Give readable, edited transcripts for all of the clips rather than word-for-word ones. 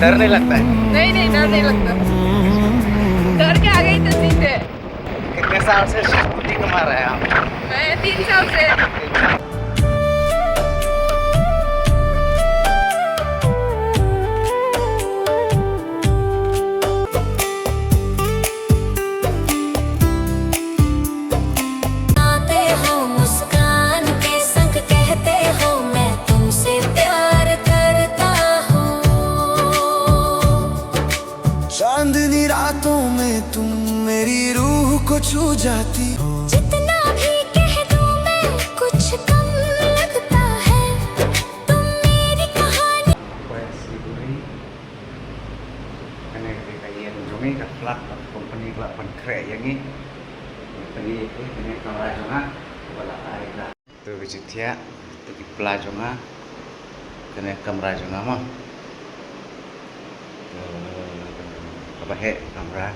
डर नहीं लगता है? नहीं नहीं, डर नहीं लगता। डर के आ गई तो सीधे। कितने साल से स्कूटी कमा रहे हैं आप? मैं 3 साल से। चांदनी रातों में तुम मेरी रूह को छू जाती हो। जितना भी कह दूं मैं कुछ कम लगता है, तुम मेरी कहानी। Pues Siguri, karena ketika ia menjungi ke flak company kelak penkre yang ini, company itu ini kamera jonga, wala air lah. Tu kejitia, tu di pelajonga, kena kamera jonga mah. Apa he kamera?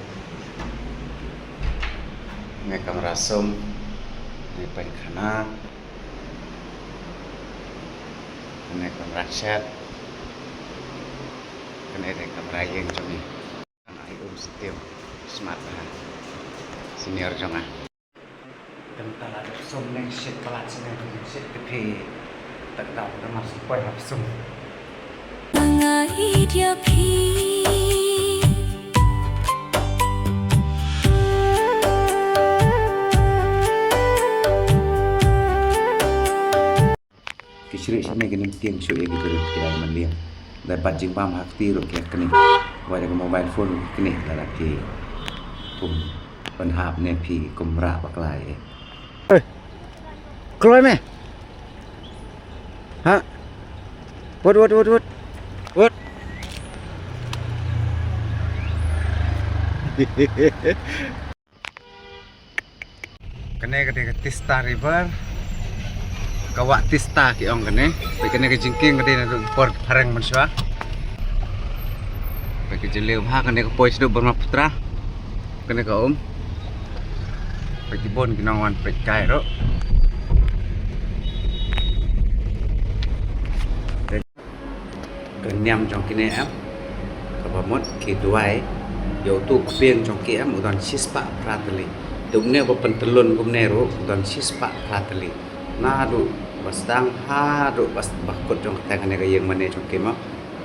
Ini kamera zoom, ini penkhana, ini kamera chat. Kena ada kamera yang cumi. Anak ibu setiu, smart lah. Senior cuma. Tentang ada zoom yang shit pelat sini, shit tepi. Tak tahu dah masuk poin apa zoom. मंगाई dia भी Kecil sini kena tiang cuy gitu kira melihat. Dapat jumpa hakti ruk kira kena. Wajah mobile phone kena lelaki. Pun penhap ni pi kumrah paklai. Oi, keluar me? Ha? What? What? Kena ketika Tista River. Kawak Tista kiong kene, kene ke jingking kene nak port parang mansua. Bagi jeleu ha kene ke pois do Burma Putra. Kene ke bagi bon kinangan pekai ro. Kenyam trong kene am. Kabamot ki duai yo tu pieng trong ki am udan sispa prateli. Dumne bo pentelun kumne ro udan sispa prateli. Nadu bastang hadu bas bakut trong tangan nega yang mana trong kema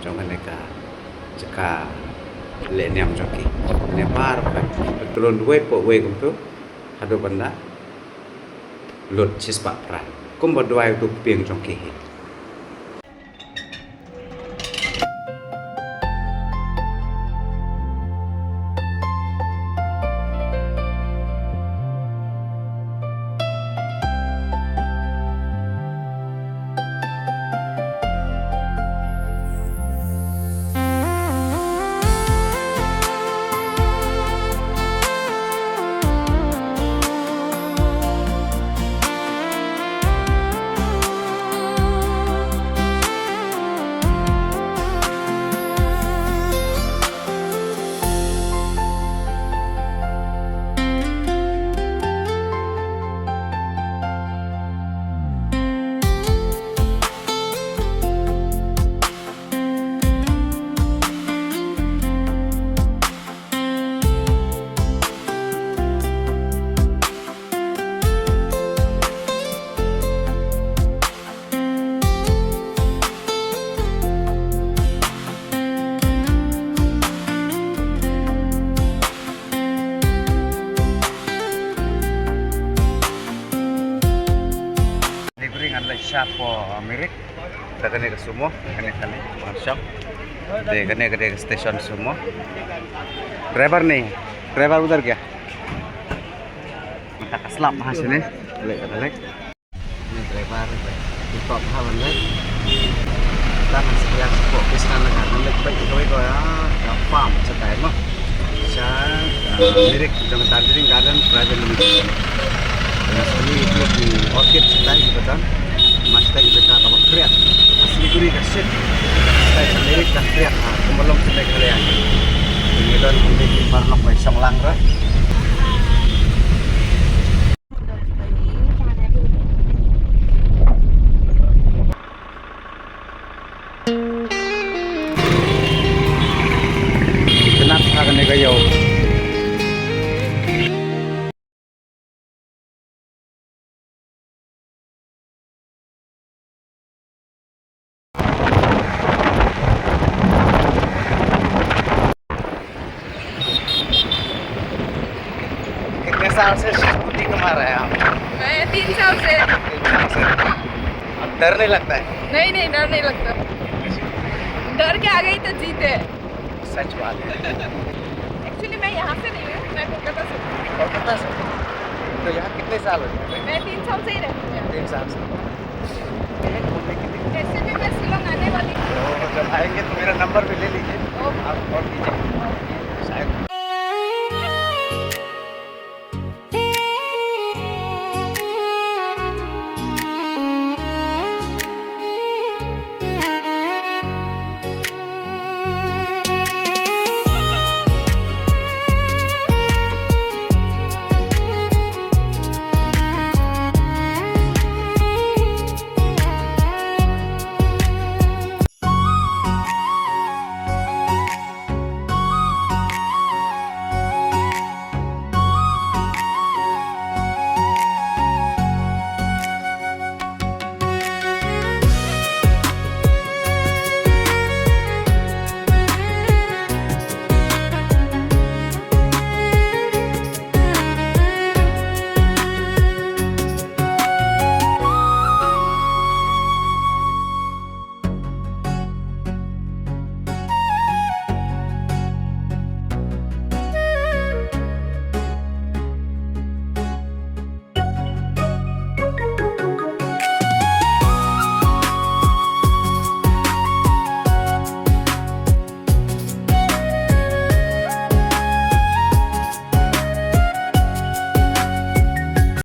trong nega jika le niam trong ki ne par betulun duwe po we kum tu hadu banda lut sispa pra kum bodwai tu pieng trong ki po Amerik kita kena ke semua kena workshop de kena ke station semua driver uधर गया kita keslap bahas ini balik ini driver top hawan lek kita masih lihat kok kisah negara lek baik itu ya farm setai mah Amerik jangan Darjeeling Garden Private Limited asli itu di orchid setai betul Masta kita kalau kreat asli gurih kasih saya sendiri dah kreat belum sampai kalian ini dan ini parlok by song langra साल से स्कूटी कमा रहे हैं आप? मैं 3 साल से। 3 साल से। अब डर नहीं लगता है? नहीं नहीं, डर नहीं लगता। डर के आ गई तो जीते। सच बात है। एक्चुअली मैं यहाँ से नहीं हूँ, मैं कोलकाता से हूँ। कोलकाता से? तो यहाँ कितने साल हो गए? मैं 3 साल से ही रहती हूँ यहाँ। 3 साल से। घूमने के लिए? ऐसे भी मैं शिलोंग आने वाली हूँ। तो जब आएंगे तो मेरा नंबर भी ले लीजिए। ओके। आप कॉल कीजिए।